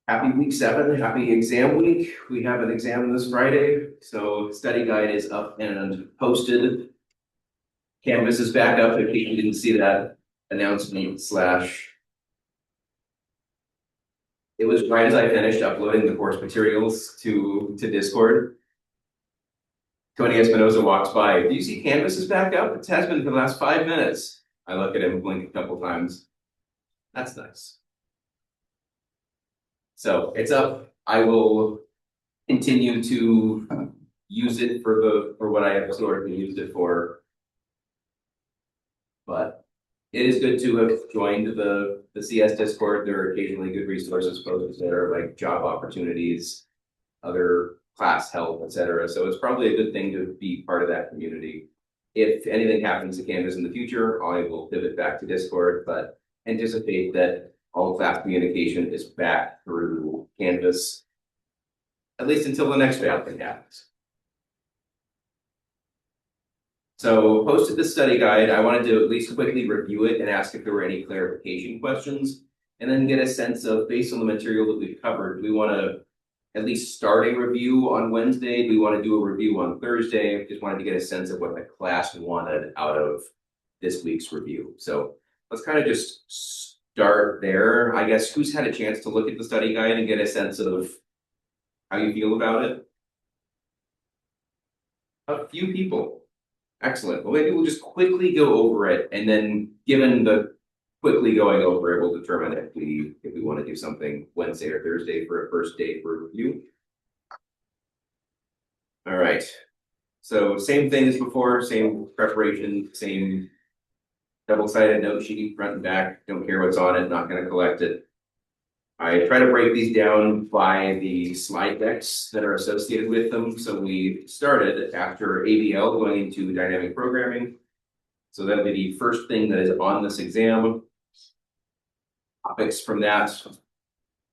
Happy week 7, happy exam week. We have an exam this Friday, so study guide is up and posted. Canvas is back up if you didn't see that announcement slash. It was right as I finished uploading the course materials to Discord. Tony Espinoza walks by. Do you see Canvas is back up? It has been for the last 5 minutes. I look at him, blink a couple times. That's nice. So it's up. I will continue to use it for what I have historically used it for. But it is good to have joined the CS Discord. There are occasionally good resources posted there, like job opportunities, other class help, etc. So it's probably a good thing to be part of that community. If anything happens to Canvas in the future, I will pivot back to Discord, but anticipate that all class communication is back through Canvas, at least until the next round thing happens. So posted the study guide. I wanted to at least quickly review it and ask if there were any clarification questions, and then get a sense of, based on the material that we've covered, do we want to at least start a review on Wednesday? Do we want to do a review on Thursday? Just wanted to get a sense of what the class wanted out of this week's review. So let's kind of just start there. I guess who's had a chance to look at the study guide and get a sense of how you feel about it? A few people. Excellent. Well, maybe we'll just quickly go over it, and then given the quickly going over it, we'll determine if we want to do something Wednesday or Thursday for a first day for review. All right. So same thing as before, same preparation, same double-sided note sheet, front and back. Don't care what's on it, not going to collect it. I try to break these down by the slide decks that are associated with them. So we started after ABL going into dynamic programming. So that'll be the first thing that is on this exam. Topics from that.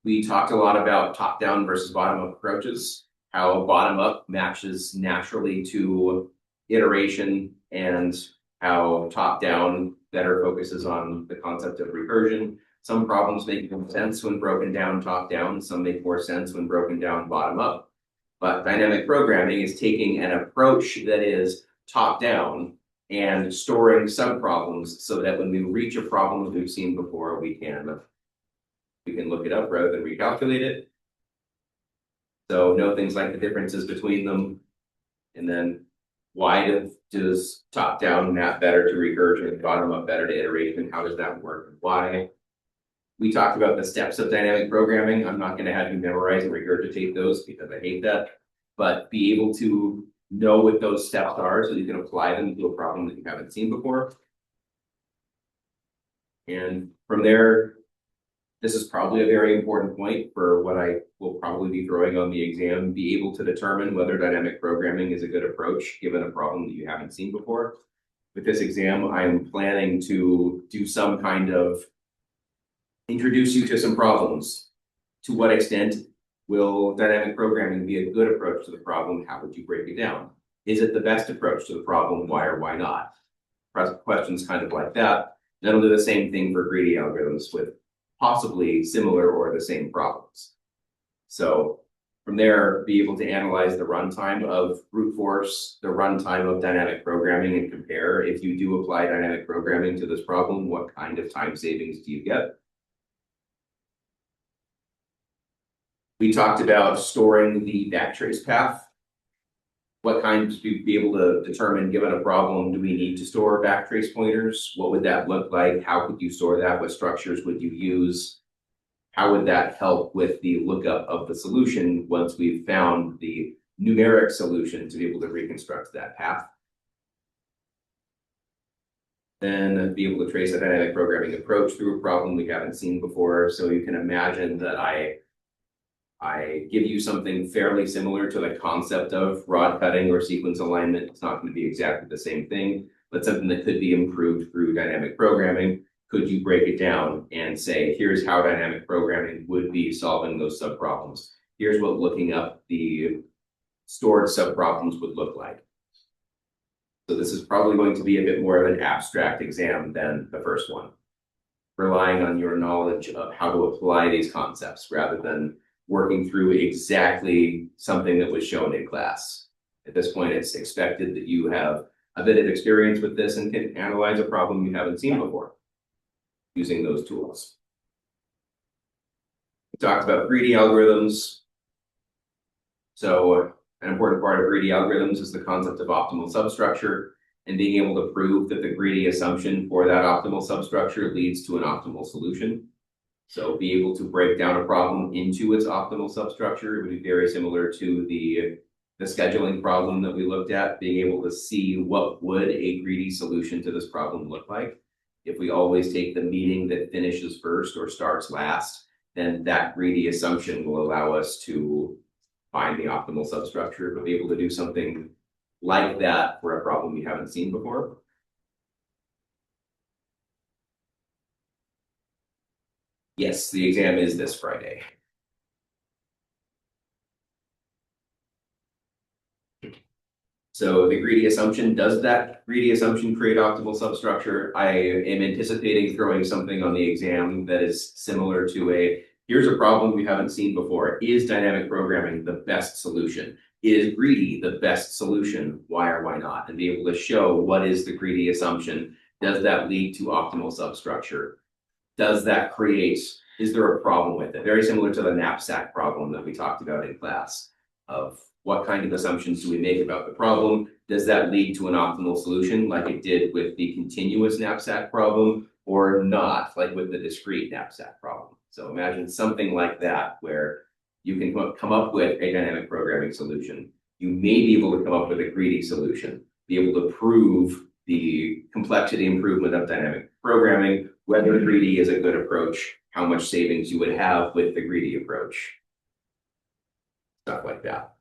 We talked a lot about top-down versus bottom-up approaches, how bottom-up matches naturally to iteration, and how top-down better focuses on the concept of recursion. Some problems make more sense when broken down top-down, some make more sense when broken down bottom-up. But dynamic programming is taking an approach that is top-down and storing sub-problems so that when we reach a problem that we've seen before, we can look it up rather than recalculate it. So know things like the differences between them. And then why does top-down map better to recursion, bottom-up better to iteration? How does that work and why? We talked about the steps of dynamic programming. I'm not going to have you memorize and regurgitate those because I hate that, but be able to know what those steps are so you can apply them to a problem that you haven't seen before. And from there, this is probably a very important point for what I will probably be throwing on the exam, be able to determine whether dynamic programming is a good approach given a problem that you haven't seen before. With this exam, I'm planning to do some kind of introduce you to some problems. To what extent will dynamic programming be a good approach to the problem? How would you break it down? Is it the best approach to the problem? Why or why not? Questions kind of like that. Then I'll do the same thing for greedy algorithms with possibly similar or the same problems. So from there, be able to analyze the runtime of brute force, the runtime of dynamic programming, and compare if you do apply dynamic programming to this problem, what kind of time savings do you get? We talked about storing the backtrace path. What kinds to be able to determine, given a problem, do we need to store backtrace pointers? What would that look like? How could you store that? What structures would you use? How would that help with the lookup of the solution once we've found the numeric solution to be able to reconstruct that path? Then be able to trace a dynamic programming approach through a problem we haven't seen before. So you can imagine that I give you something fairly similar to the concept of rod cutting or sequence alignment. It's not going to be exactly the same thing, but something that could be improved through dynamic programming. Could you break it down and say, here's how dynamic programming would be solving those subproblems? Here's what looking up the stored subproblems would look like. So this is probably going to be a bit more of an abstract exam than the first one. relying on your knowledge of how to apply these concepts rather than working through exactly something that was shown in class. At this point, it's expected that you have a bit of experience with this and can analyze a problem you haven't seen before using those tools. We talked about greedy algorithms. So an important part of greedy algorithms is the concept of optimal substructure and being able to prove that the greedy assumption for that optimal substructure leads to an optimal solution. So be able to break down a problem into its optimal substructure. It would be very similar to the scheduling problem that we looked at, being able to see what would a greedy solution to this problem look like. If we always take the meeting that finishes first or starts last, then that greedy assumption will allow us to find the optimal substructure, but be able to do something like that for a problem we haven't seen before. Yes, the exam is this Friday. So the greedy assumption, does that greedy assumption create optimal substructure? I am anticipating throwing something on the exam that is similar to here's a problem we haven't seen before. Is dynamic programming the best solution? Is greedy the best solution? Why or why not? And be able to show what is the greedy assumption. Does that lead to optimal substructure? Does that create, is there a problem with it? Very similar to the knapsack problem that we talked about in class of what kind of assumptions do we make about the problem? Does that lead to an optimal solution like it did with the continuous knapsack problem or not, like with the discrete knapsack problem? So imagine something like that where you can come up with a dynamic programming solution. You may be able to come up with a greedy solution, be able to prove the complexity improvement of dynamic programming, whether greedy is a good approach, how much savings you would have with the greedy approach, stuff like that.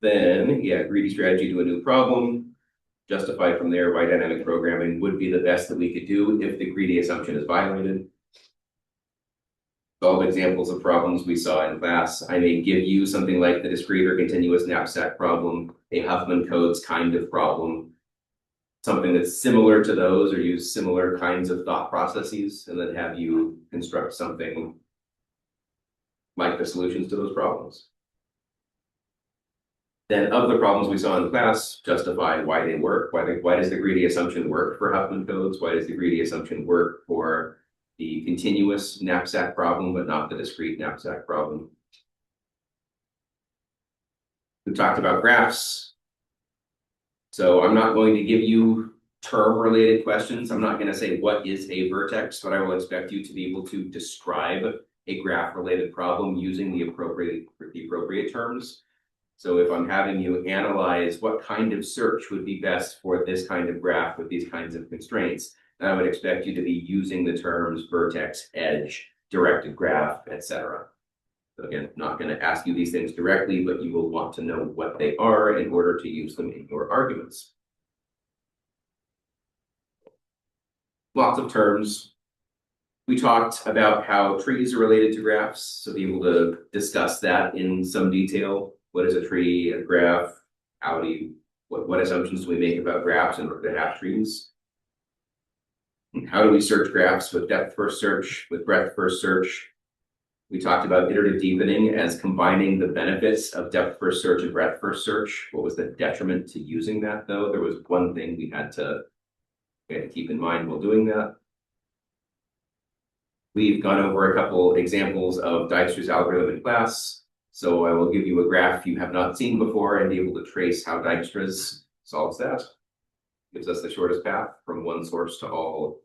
Then, yeah, greedy strategy to a new problem, justify from there why dynamic programming would be the best that we could do if the greedy assumption is violated. Solve examples of problems we saw in class. I may give you something like the discrete or continuous knapsack problem, a Huffman codes kind of problem, something that's similar to those or use similar kinds of thought processes, and then have you construct something like the solutions to those problems. Then of the problems we saw in class, justify why they work. Why does the greedy assumption work for Huffman codes? Why does the greedy assumption work for the continuous knapsack problem, but not the discrete knapsack problem? We talked about graphs. So I'm not going to give you term-related questions. I'm not going to say what is a vertex, but I will expect you to be able to describe a graph-related problem using the appropriate terms. So if I'm having you analyze what kind of search would be best for this kind of graph with these kinds of constraints, then I would expect you to be using the terms vertex, edge, directed graph, etc. So again, not going to ask you these things directly, but you will want to know what they are in order to use them in your arguments. Lots of terms. We talked about how trees are related to graphs, so be able to discuss that in some detail. What is a tree, a graph? What assumptions do we make about graphs and order to have trees? How do we search graphs with depth first search, with breadth first search? We talked about iterative deepening as combining the benefits of depth first search and breadth first search. What was the detriment to using that, though? There was one thing we had to keep in mind while doing that. We've gone over a couple examples of Dijkstra's algorithm in class. So I will give you a graph you have not seen before and be able to trace how Dijkstra's solves that. Gives us the shortest path from one source to all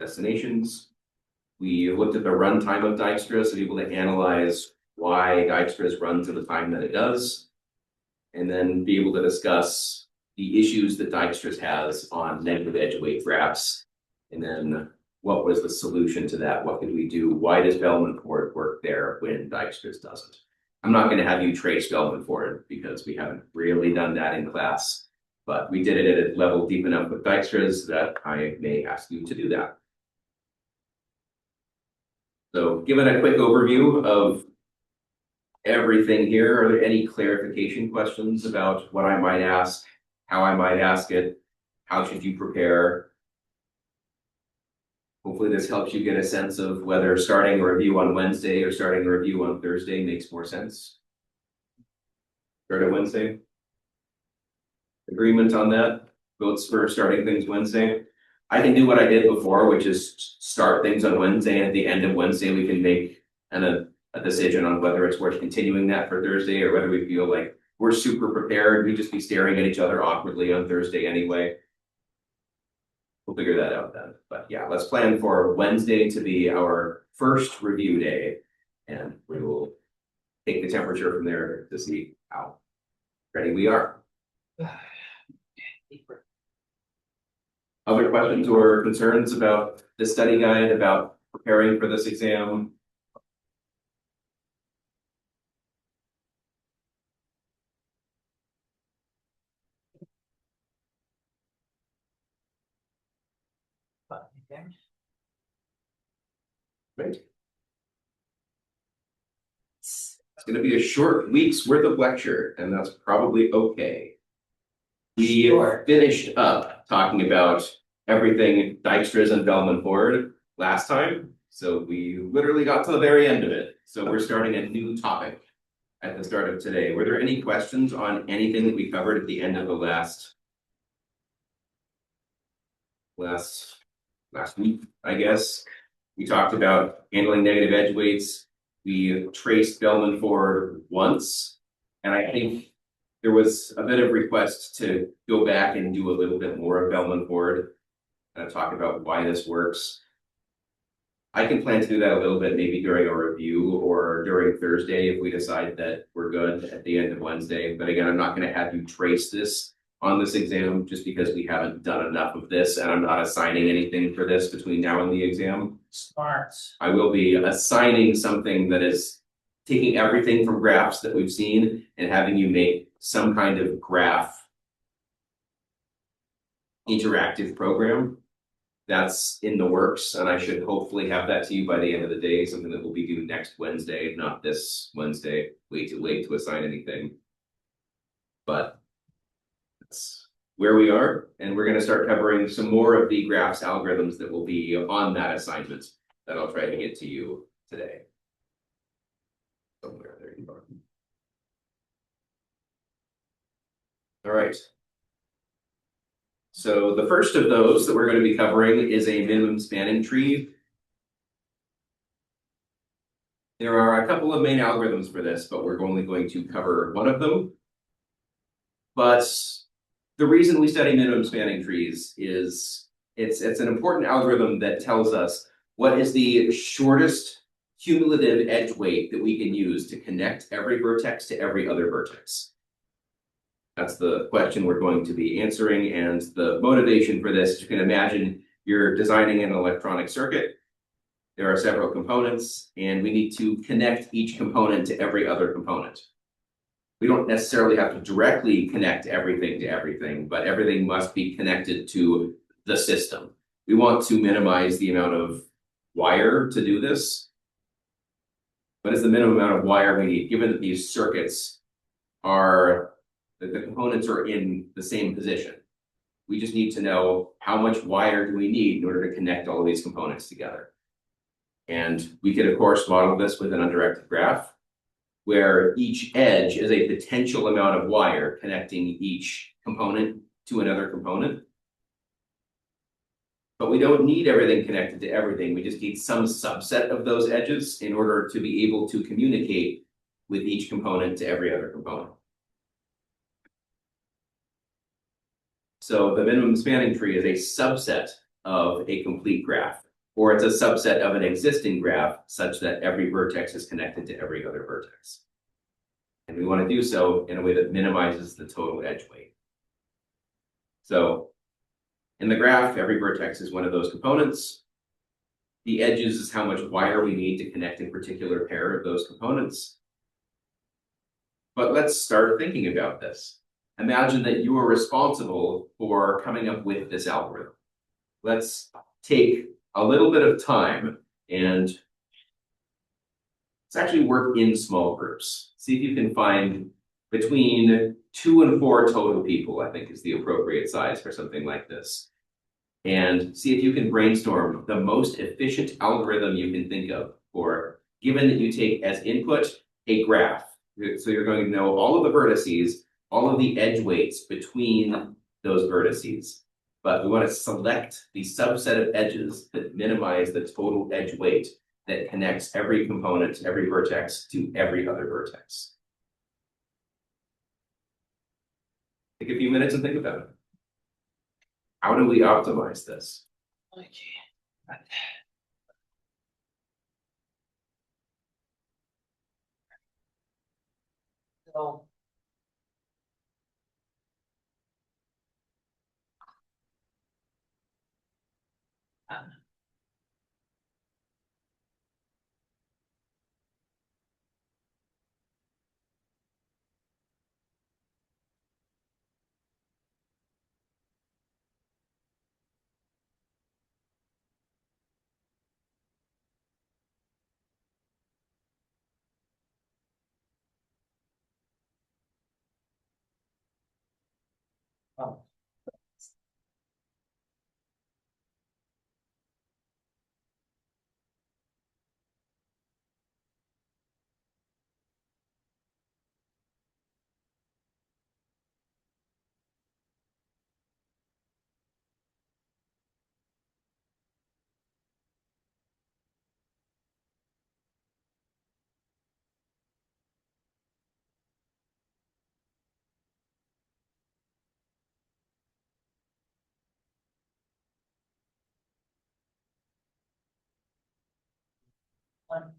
destinations. We looked at the runtime of Dijkstra, so be able to analyze why Dijkstra's runs at the time that it does, and then be able to discuss the issues that Dijkstra's has on negative edge weight graphs, and then what was the solution to that? What could we do? Why does Bellman-Ford work there when Dijkstra's doesn't? I'm not going to have you trace Bellman-Ford because we haven't really done that in class, but we did it at a level deep enough with Dijkstra's that I may ask you to do that. So given a quick overview of everything here, are there any clarification questions about what I might ask how I might ask it, how should you prepare. Hopefully this helps you get a sense of whether starting a review on Wednesday or starting a review on Thursday makes more sense. Start at Wednesday. Agreement on that? Votes for starting things Wednesday? I can do what I did before, which is start things on Wednesday, and at the end of Wednesday, we can make a decision on whether it's worth continuing that for Thursday or whether we feel like we're super prepared. We'd just be staring at each other awkwardly on Thursday anyway. We'll figure that out then. But yeah, let's plan for Wednesday to be our first review day, and we will take the temperature from there to see how ready we are. Other questions or concerns about the study guide, about preparing for this exam? Right. It's going to be a short week's worth of lecture, and that's probably okay. We finished up talking about everything Dijkstra's and Bellman Ford last time. So we literally got to the very end of it. So we're starting a new topic at the start of today. Were there any questions on anything that we covered at the end of the last week, I guess? We talked about handling negative edge weights. We traced Bellman Ford once, and I think there was a bit of request to go back and do a little bit more of Bellman Ford and talk about why this works. I can plan to do that a little bit, maybe during a review or during Thursday if we decide that we're good at the end of Wednesday. But again, I'm not going to have you trace this on this exam just because we haven't done enough of this, and I'm not assigning anything for this between now and the exam. Smart. I will be assigning something that is taking everything from graphs that we've seen and having you make some kind of graph interactive program. That's in the works, and I should hopefully have that to you by the end of the day, something that will be due next Wednesday, not this Wednesday. Way too late to assign anything. But that's where we are, and we're going to start covering some more of the graphs algorithms that will be on that assignment that I'll try to get to you today. Somewhere there you are. All right. So the first of those that we're going to be covering is a minimum spanning tree. There are a couple of main algorithms for this, but we're only going to cover one of them. But the reason we study minimum spanning trees is it's an important algorithm that tells us what is the shortest cumulative edge weight that we can use to connect every vertex to every other vertex. That's the question we're going to be answering, and the motivation for this, you can imagine you're designing an electronic circuit. There are several components, and we need to connect each component to every other component. We don't necessarily have to directly connect everything to everything, but everything must be connected to the system. We want to minimize the amount of wire to do this. What is the minimum amount of wire we need, given that these circuits are the components are in the same position? We just need to know how much wire do we need in order to connect all of these components together. And we could, of course, model this with an undirected graph, where each edge is a potential amount of wire connecting each component to another component. But we don't need everything connected to everything. We just need some subset of those edges in order to be able to communicate with each component to every other component. So the minimum spanning tree is a subset of a complete graph, or it's a subset of an existing graph such that every vertex is connected to every other vertex. And we want to do so in a way that minimizes the total edge weight. So in the graph, every vertex is one of those components. The edges is how much wire we need to connect a particular pair of those components. But let's start thinking about this. Imagine that you are responsible for coming up with this algorithm. Let's take a little bit of time and let's actually work in small groups. See if you can find between 2 and 4 total people, I think, is the appropriate size for something like this. And see if you can brainstorm the most efficient algorithm you can think of, or given that you take as input a graph. So you're going to know all of the vertices, all of the edge weights between those vertices. But we want to select the subset of edges that minimize the total edge weight that connects every component, every vertex to every other vertex. Take a few minutes and think about it. How do we optimize this? Okay. So, um, oh, one.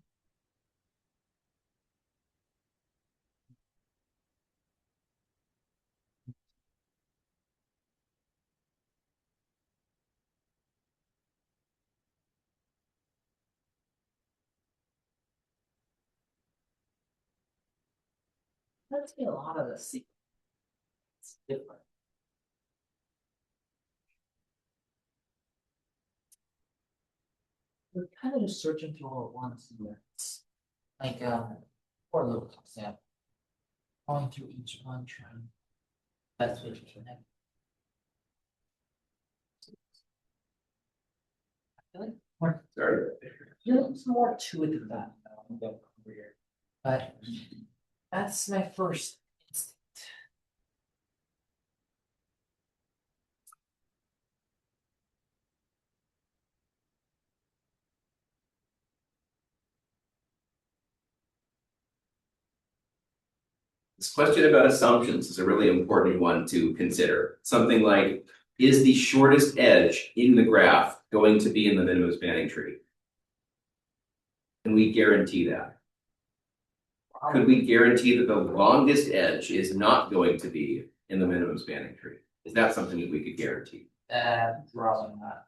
Let's get a lot of the secrets. It's different. We're kind of just searching through all at once here. Like four little example. Going through each one, trying. That's what you connect. I feel like more, Sorry. I feel like there's more to it than that. About career. But that's my first instinct. This question about assumptions is a really important one to consider. Something like, is the shortest edge in the graph going to be in the minimum spanning tree? Can we guarantee that? Could we guarantee that the longest edge is not going to be in the minimum spanning tree? Is that something that we could guarantee? Probably not.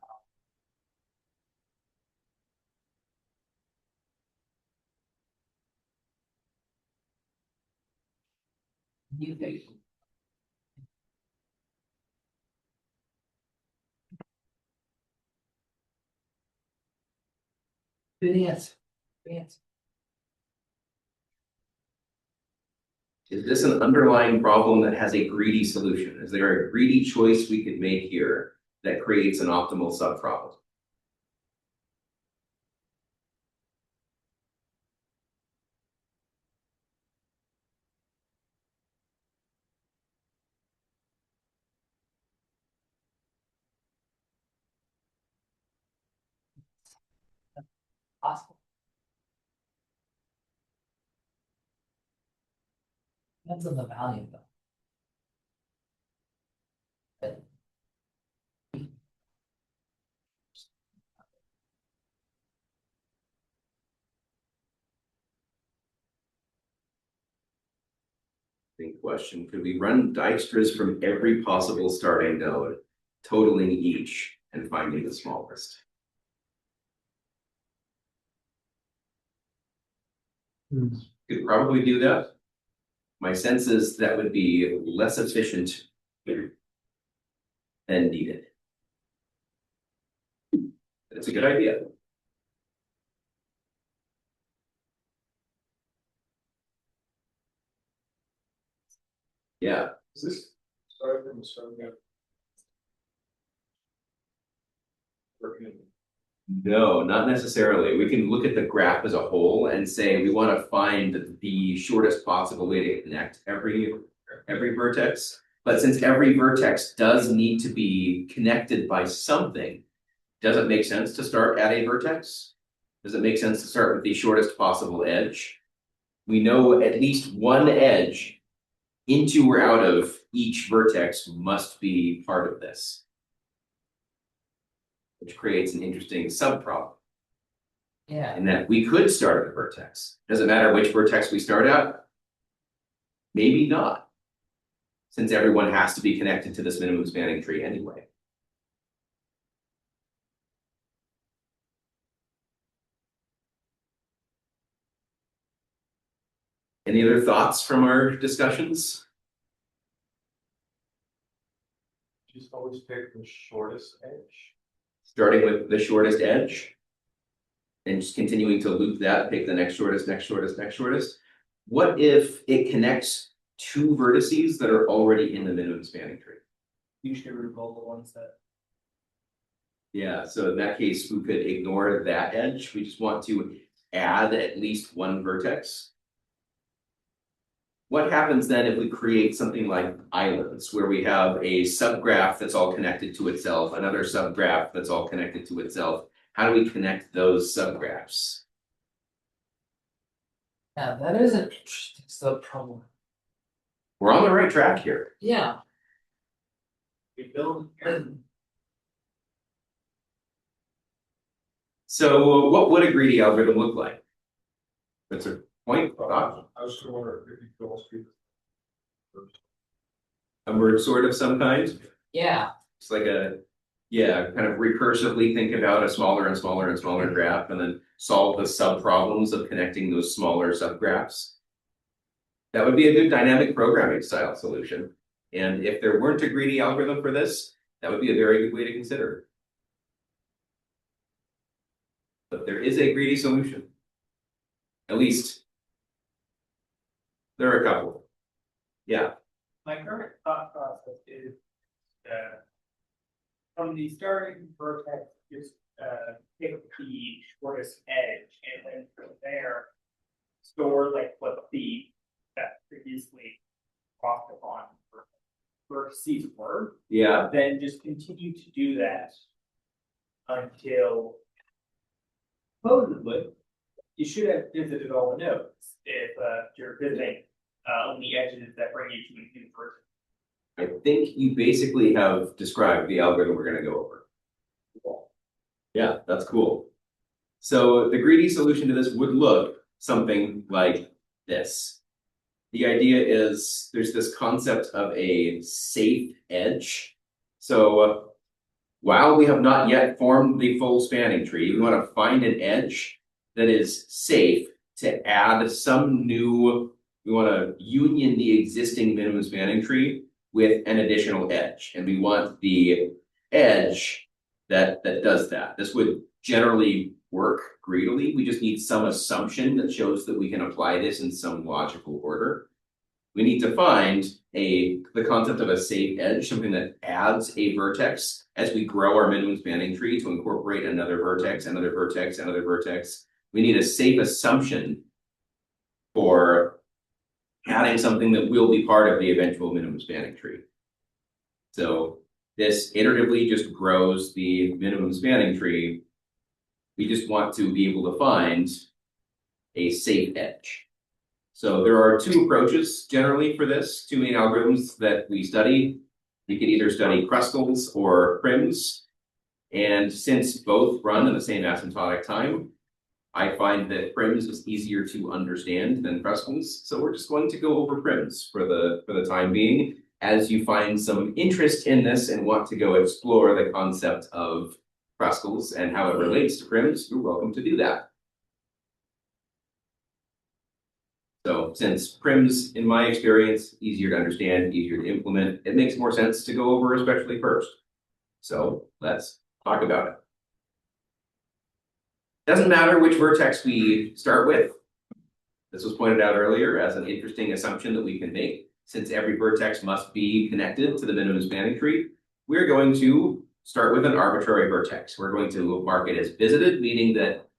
You think? Good answer. Good answer. Is this an underlying problem that has a greedy solution? Is there a greedy choice we could make here that creates an optimal subproblem? Possible. Depends on the value though. But Big question. Could we run Dijkstra's from every possible starting node, totaling each and finding the smallest? Could probably do that. My sense is that would be less efficient than needed. It's a good idea. Yeah. Yeah. Is this starting from the start again? No, not necessarily. We can look at the graph as a whole and say we want to find the shortest possible way to connect every vertex. But since every vertex does need to be connected by something, does it make sense to start at a vertex? Does it make sense to start with the shortest possible edge? We know at least one edge into or out of each vertex must be part of this, which creates an interesting subproblem. Yeah, In that we could start at a vertex. Does it matter which vertex we start at? Maybe not, since everyone has to be connected to this minimum spanning tree anyway. Any other thoughts from our discussions? Just always pick the shortest edge. Starting with the shortest edge and just continuing to loop that, pick the next shortest, next shortest, next shortest. What if it connects two vertices that are already in the minimum spanning tree? usually remove the ones that. Yeah, so in that case, we could ignore that edge. We just want to add at least one vertex. What happens then if we create something like islands, where we have a subgraph that's all connected to itself, another subgraph that's all connected to itself? How do we connect those subgraphs? Yeah, that is an interesting subproblem. We're on the right track here. Yeah. We build. So what would a greedy algorithm look like? That's a point. Thought? I was just wondering if you could also do first. A merge sort of some kind. Yeah, It's like a, yeah, kind of recursively think about a smaller and smaller and smaller graph and then solve the sub problems of connecting those smaller subgraphs. That would be a good dynamic programming style solution. And if there weren't a greedy algorithm for this, that would be a very good way to consider. But there is a greedy solution. At least there are a couple. Yeah. My current thought process is from the starting vertex, just pick the shortest edge, and then from there store like what the that previously crossed upon vertices were. Yeah. Then just continue to do that until supposedly you should have visited all the nodes if you're visiting only edges that bring you to a new vertex. I think you basically have described the algorithm we're going to go over. Yeah, that's cool. So the greedy solution to this would look something like this. The idea is there's this concept of a safe edge. So while we have not yet formed the full spanning tree, we want to find an edge that is safe to add some new, we want to union the existing minimum spanning tree with an additional edge. And we want the edge that does that. This would generally work greedily. We just need some assumption that shows that we can apply this in some logical order. We need to find the concept of a safe edge, something that adds a vertex as we grow our minimum spanning tree to incorporate another vertex, another vertex, another vertex. We need a safe assumption for adding something that will be part of the eventual minimum spanning tree. So this iteratively just grows the minimum spanning tree. We just want to be able to find a safe edge. So there are two approaches generally for this, two main algorithms that we study. We could either study crustals or prims. And since both run in the same asymptotic time, I find that prims is easier to understand than crustals. So we're just going to go over prims for the time being. As you find some interest in this and want to go explore the concept of crustals and how it relates to prims, you're welcome to do that. So since prims, in my experience, easier to understand, easier to implement, it makes more sense to go over especially first. So let's talk about it. Doesn't matter which vertex we start with. This was pointed out earlier as an interesting assumption that we can make. since every vertex must be connected to the minimum spanning tree, we're going to start with an arbitrary vertex. We're going to mark it as visited, meaning that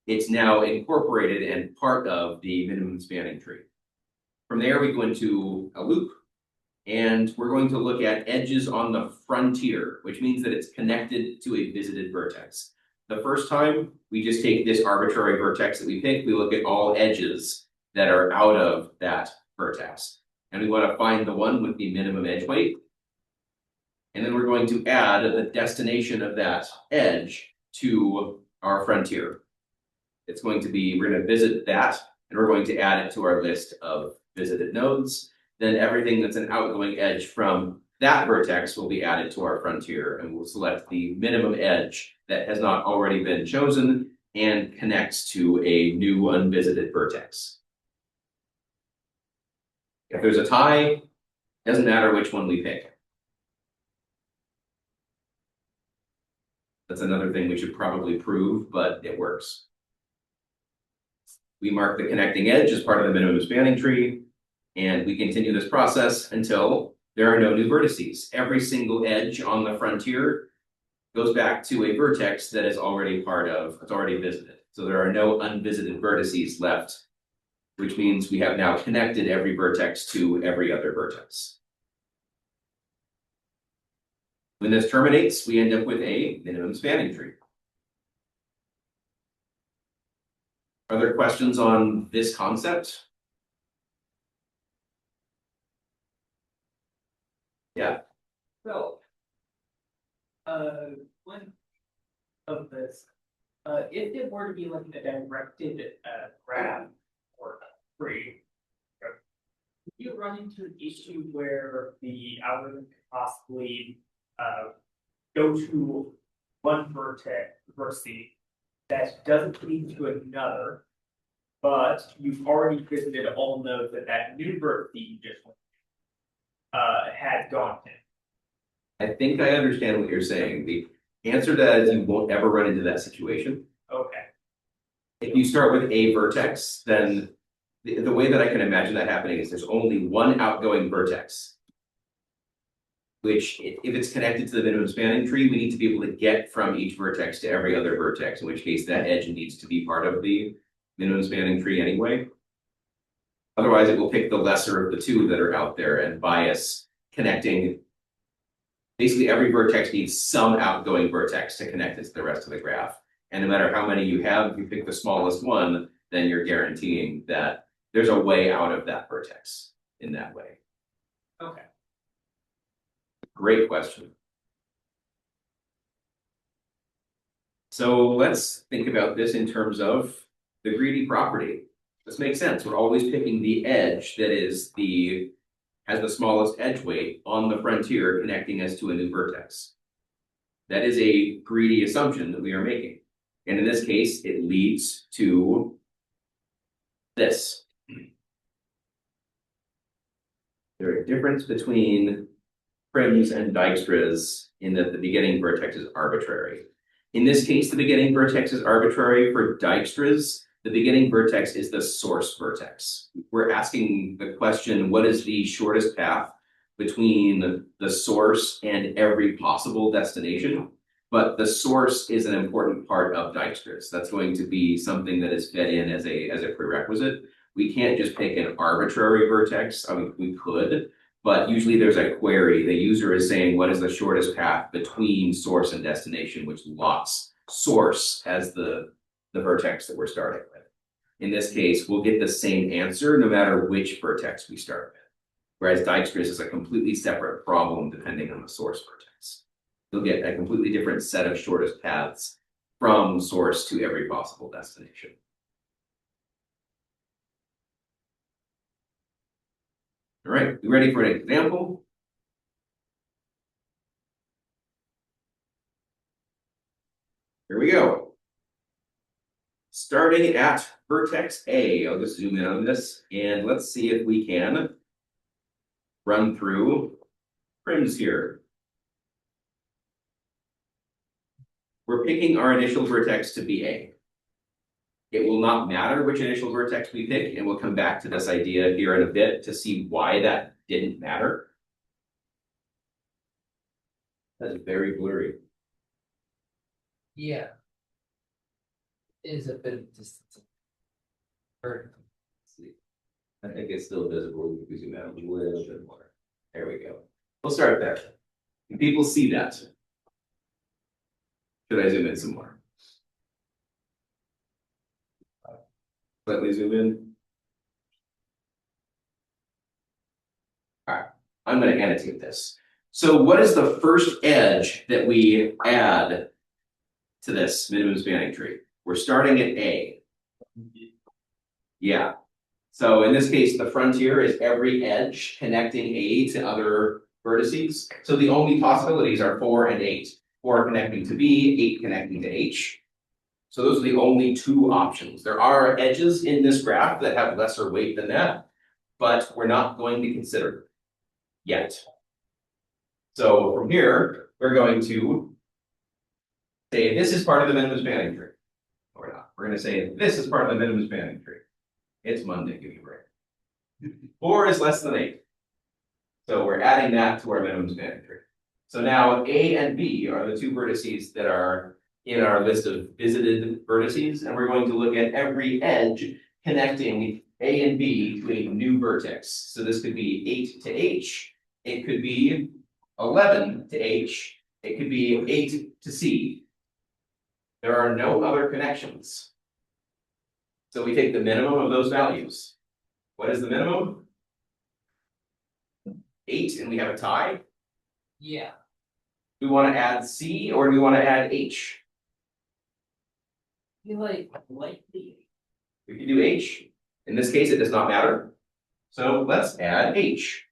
it's now incorporated and part of the minimum spanning tree. From there, we go into a loop, and we're going to look at edges on the frontier, which means that it's connected to a visited vertex. The first time, we just take this arbitrary vertex that we pick, we look at all edges that are out of that vertex. And we want to find the one with the minimum edge weight. And then we're going to add the destination of that edge to our frontier. It's going to be, we're going to visit that, and we're going to add it to our list of visited nodes. Then everything that's an outgoing edge from that vertex will be added to our frontier, and we'll select the minimum edge that has not already been chosen and connects to a new unvisited vertex. If there's a tie, doesn't matter which one we pick. That's another thing we should probably prove, but it works. We mark the connecting edge as part of the minimum spanning tree, and we continue this process until there are no new vertices. Every single edge on the frontier goes back to a vertex that is already it's already visited. So there are no unvisited vertices left, which means we have now connected every vertex to every other vertex. When this terminates, we end up with a minimum spanning tree. Are there questions on this concept? Yeah. So, one of this, if it were to be like a directed graph or tree, you run into an issue where the algorithm could possibly go to one vertex that doesn't lead to another, but you've already visited all nodes that new vertex you just went had gone to. I think I understand what you're saying. The answer to that is you won't ever run into that situation. Okay. If you start with a vertex, then the way that I can imagine that happening is there's only one outgoing vertex, which if it's connected to the minimum spanning tree, we need to be able to get from each vertex to every other vertex, in which case that edge needs to be part of the minimum spanning tree anyway. Otherwise, it will pick the lesser of the two that are out there and bias connecting. Basically, every vertex needs some outgoing vertex to connect it to the rest of the graph. And no matter how many you have, if you pick the smallest one, then you're guaranteeing that there's a way out of that vertex in that way. Okay. Great question. So let's think about this in terms of the greedy property. This makes sense. We're always picking the edge that has the smallest edge weight on the frontier, connecting us to a new vertex. That is a greedy assumption that we are making. And in this case, it leads to this. There's a difference between prims and dijkstras in that the beginning vertex is arbitrary. In this case, the beginning vertex is arbitrary. For dijkstras, the beginning vertex is the source vertex. We're asking the question, what is the shortest path between the source and every possible destination? But the source is an important part of dijkstras. That's going to be something that is fed in as a prerequisite. We can't just pick an arbitrary vertex. I mean, we could, but usually there's a query. The user is saying, what is the shortest path between source and destination, which locks source as the vertex that we're starting with. In this case, we'll get the same answer no matter which vertex we start with. Whereas dijkstras is a completely separate problem depending on the source vertex. You'll get a completely different set of shortest paths from source to every possible destination. All right, you ready for an example? Here we go. Starting at vertex A, I'll just zoom in on this, and let's see if we can run through prims here. We're picking our initial vertex to be A. It will not matter which initial vertex we pick, and we'll come back to this idea here in a bit to see why that didn't matter. That's very blurry. Yeah. Is a bit of distance. Vertical. I think it's still visible. We zoom out a little bit more. There we go. We'll start there. Can people see that? Should I zoom in some more? Slightly zoom in. All right, I'm going to annotate this. So what is the first edge that we add to this minimum spanning tree? We're starting at A. Yeah. So in this case, the frontier is every edge connecting A to other vertices. So the only possibilities are 4 and 8. 4 connecting to B, 8 connecting to H. So those are the only two options. There are edges in this graph that have lesser weight than that, but we're not going to consider them yet. So from here, we're going to say this is part of the minimum spanning tree. Or not. We're going to say this is part of the minimum spanning tree. It's Monday, give me a break. 4 is less than 8. So we're adding that to our minimum spanning tree. So now A and B are the two vertices that are in our list of visited vertices, and we're going to look at every edge connecting A and B to a new vertex. So this could be 8 to H, it could be 11 to H, it could be 8 to C. There are no other connections. So we take the minimum of those values. What is the minimum? 8, and we have a tie. Yeah. Do we want to add C or do we want to add H? You like the. We can do H. In this case, it does not matter. So let's add H.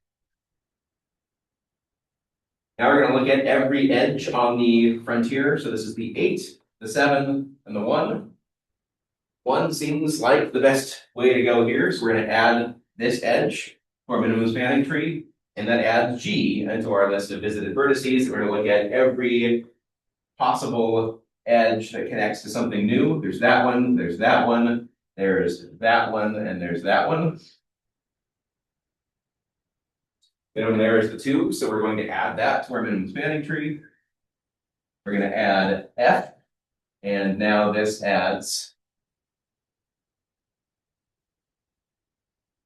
Now we're going to look at every edge on the frontier. So this is the 8, the 7, and the 1. 1 seems like the best way to go here. So we're going to add this edge to our minimum spanning tree, and then add G into our list of visited vertices. We're going to look at every possible edge that connects to something new. There's that one, there's that one, there's that one, and there's that one. Minimum there is the 2, so we're going to add that to our minimum spanning tree. We're going to add F, and now this adds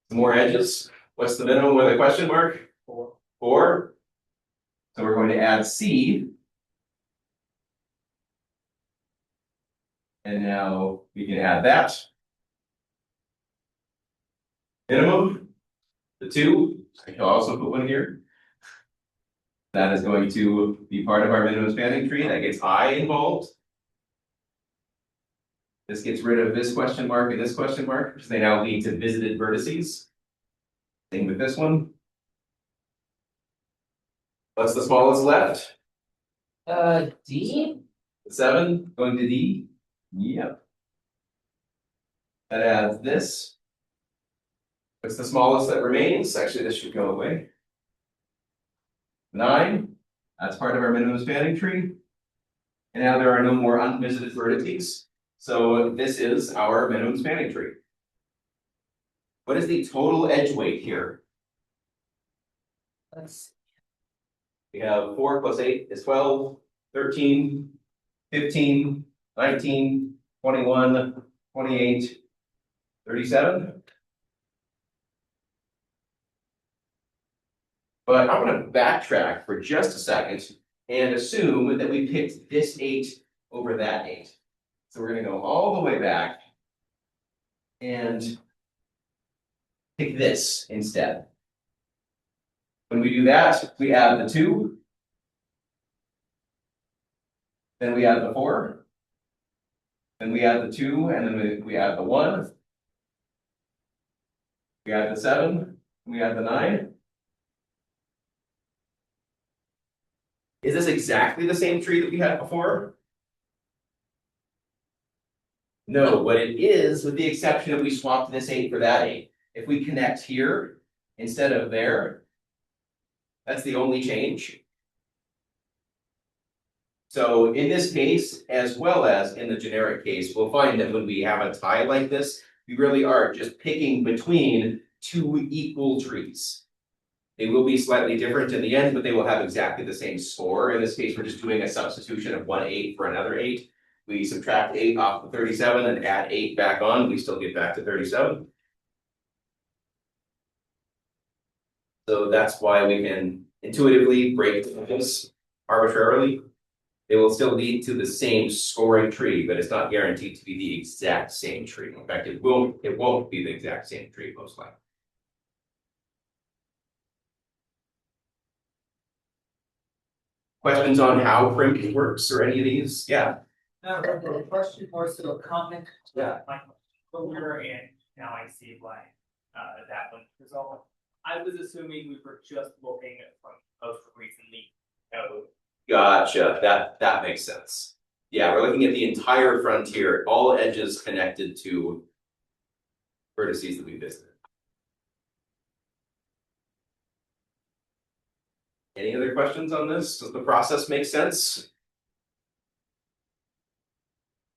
some more edges. What's the minimum with a question mark? 4. So we're going to add C. And now we can add that. Minimum, the 2. I can also put one here. That is going to be part of our minimum spanning tree. That gets I involved. This gets rid of this question mark and this question mark, because they now lead to visited vertices. Same with this one. What's the smallest left? D? 7 going to D. Yep. That adds this. What's the smallest that remains? Actually, this should go away. 9. That's part of our minimum spanning tree. And now there are no more unvisited vertices. So this is our minimum spanning tree. What is the total edge weight here? Let's. We have 4 plus 8 is 12, 13, 15, 19, 21, 28, 37. But I'm going to backtrack for just a second and assume that we picked this 8 over that 8. So we're going to go all the way back and pick this instead. When we do that, we add the 2. Then we add the 4. Then we add the 2, and then we add the 1. We add the 7. We add the 9. Is this exactly the same tree that we had before? No, but it is, with the exception that we swapped this 8 for that 8. If we connect here instead of there, that's the only change. So in this case, as well as in the generic case, we'll find that when we have a tie like this, we really are just picking between 2 equal trees. They will be slightly different in the end, but they will have exactly the same score. In this case, we're just doing a substitution of 1 8 for another 8. We subtract 8 off the 37 and add 8 back on, we still get back to 37. So that's why we can intuitively break this arbitrarily. They will still lead to the same scoring tree, but it's not guaranteed to be the exact same tree. In fact, it won't be the exact same tree, most likely. Questions on how prim works or any of these? Yeah. No, the question more so a comment. Yeah. My earlier, and now I see why that one resolved. I was assuming we were just looking at from most recently code. Gotcha. That makes sense. Yeah, we're looking at the entire frontier, all edges connected to vertices that we visited. Any other questions on this? Does the process make sense?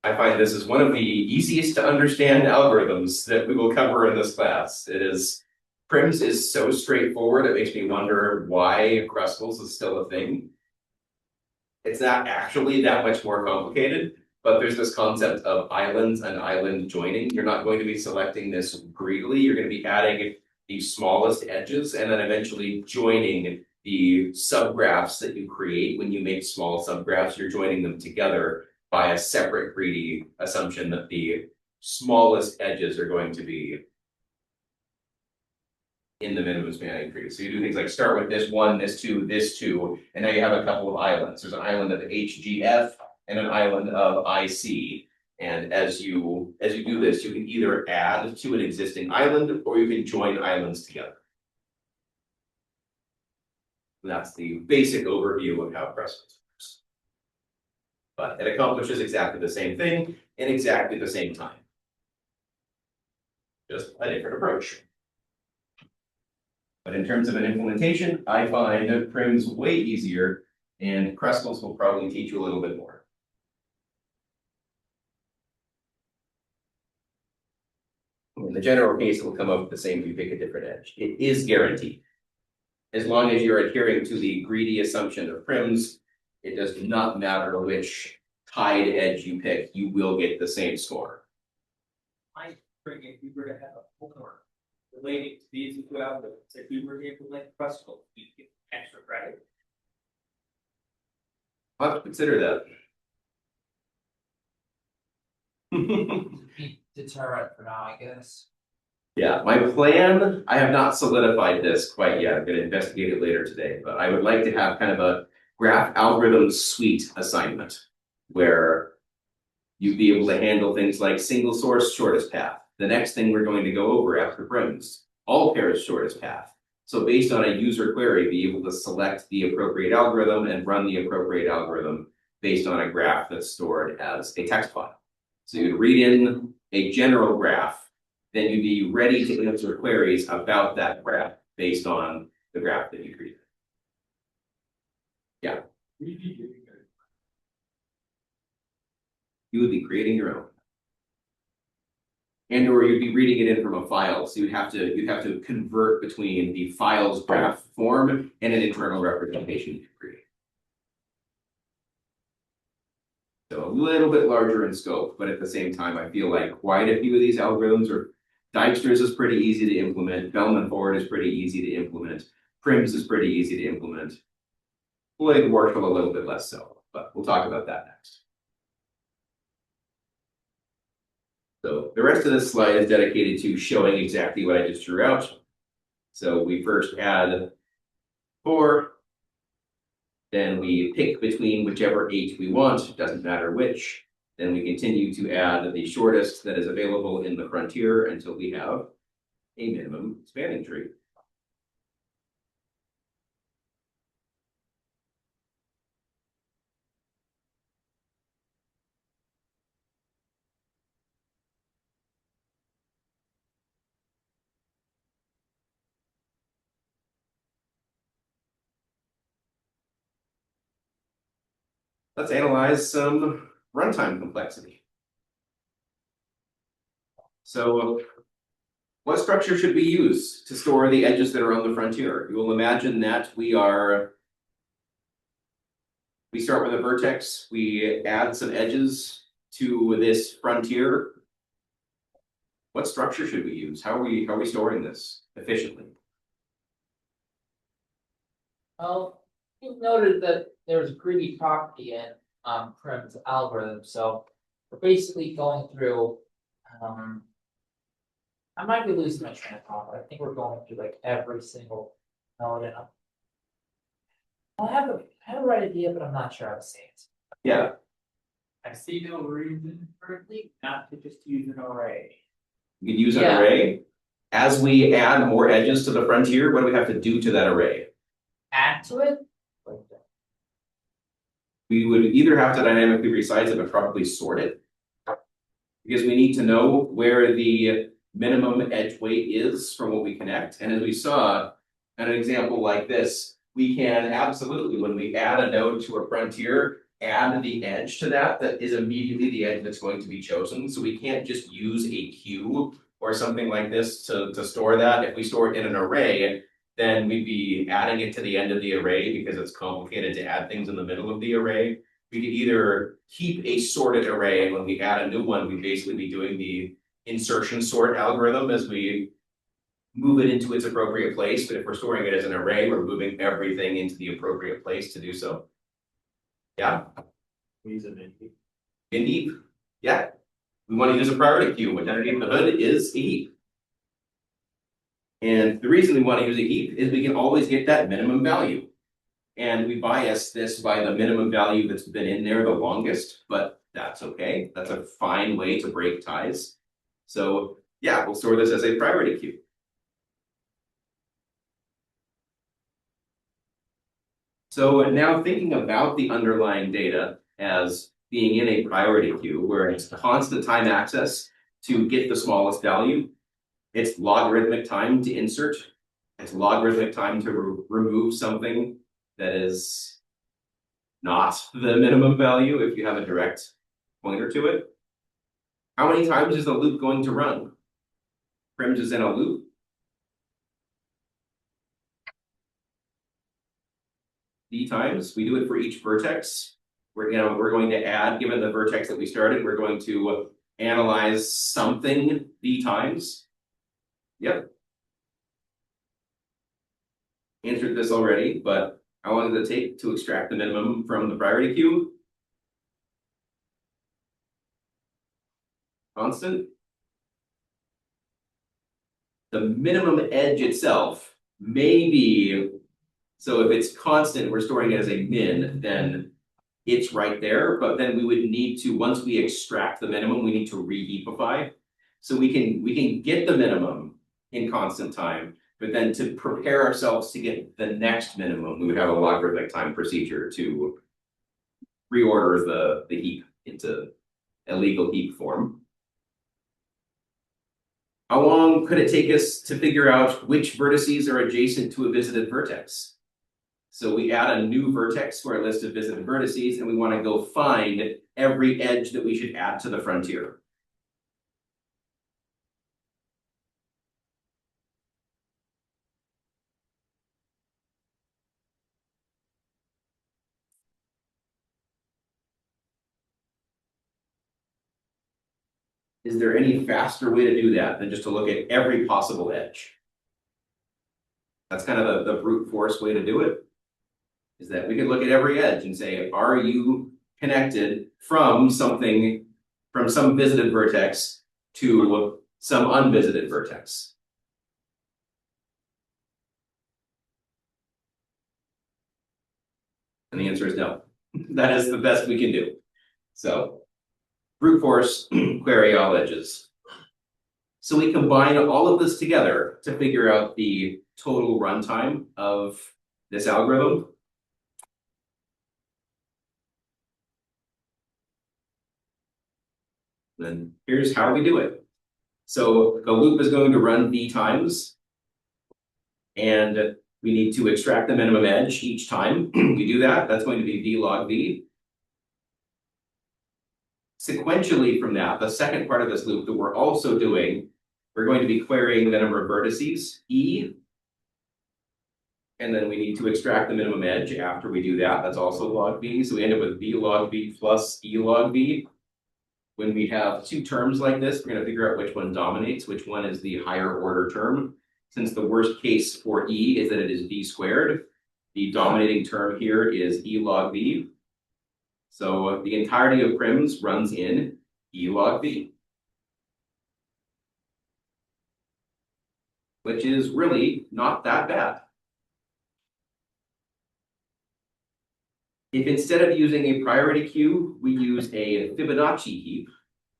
I find this is one of the easiest to understand algorithms that we will cover in this class. Prims is so straightforward, it makes me wonder why crustals is still a thing. It's not actually that much more complicated, but there's this concept of islands and island joining. You're not going to be selecting this greedily. You're going to be adding the smallest edges and then eventually joining the subgraphs that you create. When you make small subgraphs, you're joining them together by a separate greedy assumption that the smallest edges are going to be in the minimum spanning tree. So you do things like start with this one, this two, and now you have a couple of islands. There's an island of HGF and an island of IC. And as you do this, you can either add to an existing island or you can join islands together. And that's the basic overview of how crustals works. But it accomplishes exactly the same thing in exactly the same time. Just a different approach. But in terms of an implementation, I find that Prim's way easier, and crustals will probably teach you a little bit more. In the general case, it will come up with the same if you pick a different edge. It is guaranteed. As long as you're adhering to the greedy assumption of Prims, it does not matter which tied edge you pick, you will get the same score. I bring if we were to have a poker relating to these two algorithms, if we were to implement crustal, you get extra credit. I'll have to consider that. Be deterrent for now, I guess. Yeah, my plan, I have not solidified this quite yet. I'm going to investigate it later today, but I would like to have kind of a graph algorithm suite assignment where you'd be able to handle things like single source shortest path. The next thing we're going to go over after Prims, all pairs shortest path. So based on a user query, be able to select the appropriate algorithm and run the appropriate algorithm based on a graph that's stored as a text file. So you'd read in a general graph, then you'd be ready to answer queries about that graph based on the graph that you created. Yeah. You would be creating your own. And or you'd be reading it in from a file. So you'd have to convert between the file's graph form and an internal representation you create. So a little bit larger in scope, but at the same time, I feel like quite a few of these algorithms are Dijkstra's is pretty easy to implement. Bellman-Ford is pretty easy to implement. Prims is pretty easy to implement. Lloyd-Warshall a little bit less so, but we'll talk about that next. So the rest of this slide is dedicated to showing exactly what I just drew out. So we first add 4, then we pick between whichever 8 we want, doesn't matter which. Then we continue to add the shortest that is available in the frontier until we have a minimum spanning tree. Let's analyze some runtime complexity. So What structure should we use to store the edges that are on the frontier? You will imagine that we start with a vertex, we add some edges to this frontier. What structure should we use? How are we storing this efficiently? Well, you noted that there's a greedy property in Prim's algorithm, so we're basically going through. I might be losing my train of thought, but I think we're going through like every single node in a. I have a right idea, but I'm not sure how to say it. Yeah, I see no reason currently not to just use an array. we could use an Yeah. array. As we add more edges to the frontier, what do we have to do to that array? Add to it? We would either have to dynamically resize it, but probably sort it. Because we need to know where the minimum edge weight is from what we connect. And as we saw in an example like this, we can absolutely, when we add a node to a frontier, add the edge to that is immediately the edge that's going to be chosen. So we can't just use a queue or something like this to store that. If we store it in an array, then we'd be adding it to the end of the array because it's complicated to add things in the middle of the array. We could either keep a sorted array, and when we add a new one, we'd basically be doing the insertion sort algorithm as we move it into its appropriate place. But if we're storing it as an array, we're moving everything into the appropriate place to do so. Yeah. Use it in heap. In heap. Yeah. We want to use a priority queue, which underneath the hood is a heap. And the reason we want to use a heap is we can always get that minimum value. And we bias this by the minimum value that's been in there the longest, but that's okay. That's a fine way to break ties. So yeah, we'll store this as a priority queue. So now thinking about the underlying data as being in a priority queue where it's constant time access to get the smallest value, it's logarithmic time to insert, it's logarithmic time to remove something that is not the minimum value if you have a direct pointer to it. How many times is the loop going to run? Prims is in a loop. D times, we do it for each vertex. We're going to add, given the vertex that we started, we're going to analyze something D times. Yep. Answered this already, but how long does it take to extract the minimum from the priority queue? Constant. The minimum edge itself may be, so if it's constant, we're storing it as a min, then it's right there, but then we would need to, once we extract the minimum, we need to reheapify. So we can get the minimum in constant time, but then to prepare ourselves to get the next minimum, we would have a logarithmic time procedure to reorder the heap into a legal heap form. How long could it take us to figure out which vertices are adjacent to a visited vertex? So we add a new vertex to our list of visited vertices, and we want to go find every edge that we should add to the frontier. Is there any faster way to do that than just to look at every possible edge? That's kind of the brute force way to do it. Is that we can look at every edge and say, are you connected from something, from some visited vertex to some unvisited vertex? And the answer is no. That is the best we can do. So brute force, query all edges. So we combine all of this together to figure out the total runtime of this algorithm. Then here's how we do it. So the loop is going to run v times, and we need to extract the minimum edge each time we do that. That's going to be v log v. Sequentially from that, the second part of this loop that we're also doing We're going to be querying the number of vertices, E. And then we need to extract the minimum edge after we do that. That's also log V. So we end up with V log V plus E log V. When we have two terms like this, we're going to figure out which one dominates, which one is the higher order term. Since the worst case for E is that it is V squared, the dominating term here is E log V. So the entirety of prims runs in E log V, which is really not that bad. If instead of using a priority queue, we use a Fibonacci heap,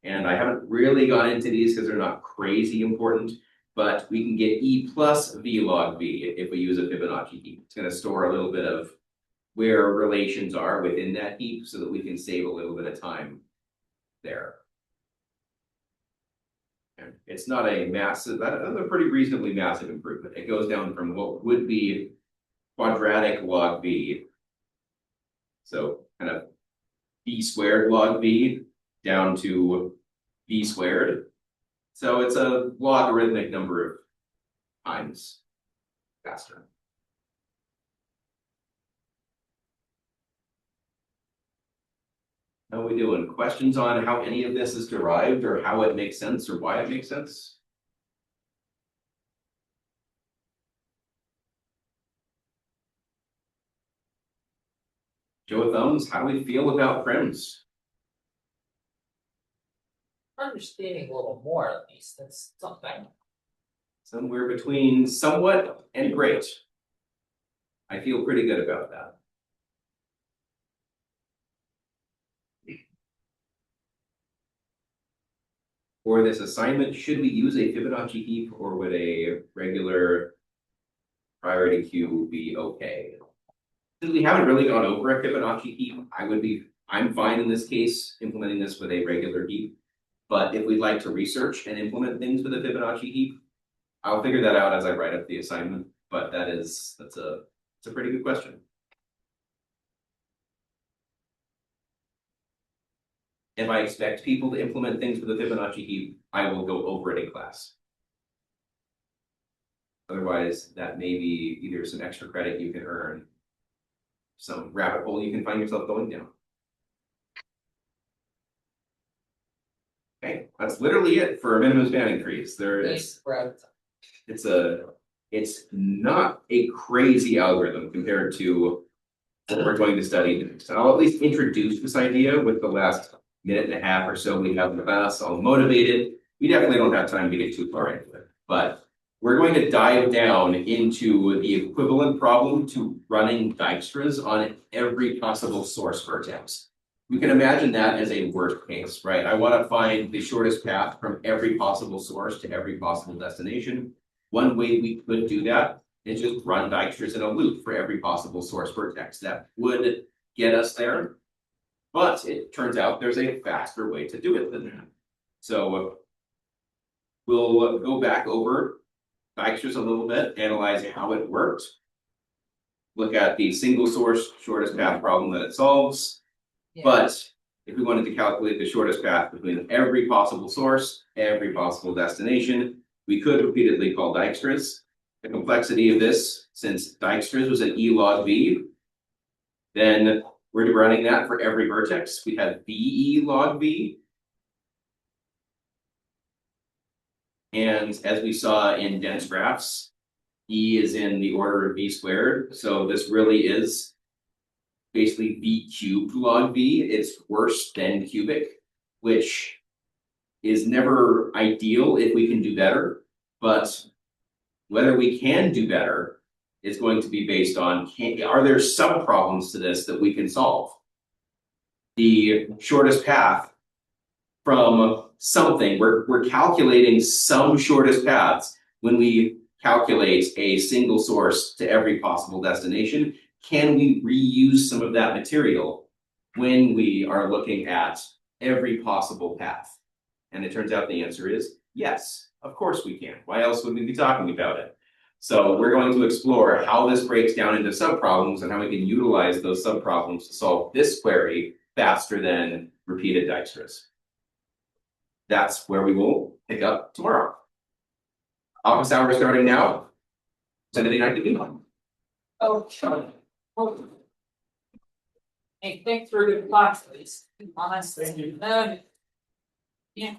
and I haven't really gone into these because they're not crazy important, but we can get E plus V log V if we use a Fibonacci heap. It's going to store a little bit of where relations are within that heap so that we can save a little bit of time there. And it's not a massive, that's a pretty reasonably massive improvement. It goes down from what would be quadratic log V. So kind of V squared log V down to V squared. So it's a logarithmic number of times faster. How are we doing? Questions on how any of this is derived or how it makes sense or why it makes sense? Joe Thumbs, how do we feel about prims? Understanding a little more at least, that's something. Somewhere between somewhat and great. I feel pretty good about that. For this assignment, should we use a Fibonacci heap or would a regular priority queue be okay? Since we haven't really gone over a Fibonacci heap, I'm fine in this case implementing this with a regular heap. But if we'd like to research and implement things with a Fibonacci heap, I'll figure that out as I write up the assignment. But that's a pretty good question. If I expect people to implement things with a Fibonacci heap, I will go over it in class. Otherwise, that may be either some extra credit you can earn, some rabbit hole you can find yourself going down. Okay, that's literally it for a minimum span increase. It's not a crazy algorithm compared to what we're going to study next. And I'll at least introduce this idea with the last minute and a half or so we have in the class. I'll motivate it. We definitely don't have time to get too far into it, but we're going to dive down into the equivalent problem to running Dijkstra's on every possible source vertex. We can imagine that as a worst case, right? I want to find the shortest path from every possible source to every possible destination. One way we could do that is just run Dijkstra's in a loop for every possible source vertex. That would get us there. But it turns out there's a faster way to do it than that. So we'll go back over Dijkstra's a little bit, analyze how it worked, look at the single source shortest path problem that it solves. Yeah. But if we wanted to calculate the shortest path between every possible source, every possible destination, we could repeatedly call Dijkstra's. The complexity of this, since Dijkstra's was an E log V, then we're running that for every vertex. We have VE log V. And as we saw in dense graphs, E is in the order of V squared. So this really is basically V cubed log V. It's worse than cubic, which is never ideal if we can do better. But whether we can do better is going to be based on, are there some problems to this that we can solve? The shortest path from something, we're calculating some shortest paths when we calculate a single source to every possible destination. Can we reuse some of that material when we are looking at every possible path? And it turns out the answer is yes, of course we can. Why else would we be talking about it? So we're going to explore how this breaks down into subproblems and how we can utilize those subproblems to solve this query faster than repeated Dijkstra's. That's where we will pick up tomorrow. Office hours starting now. Saturday night to be. Oh. Hey, thanks for a good class, at least. Honestly. Yeah.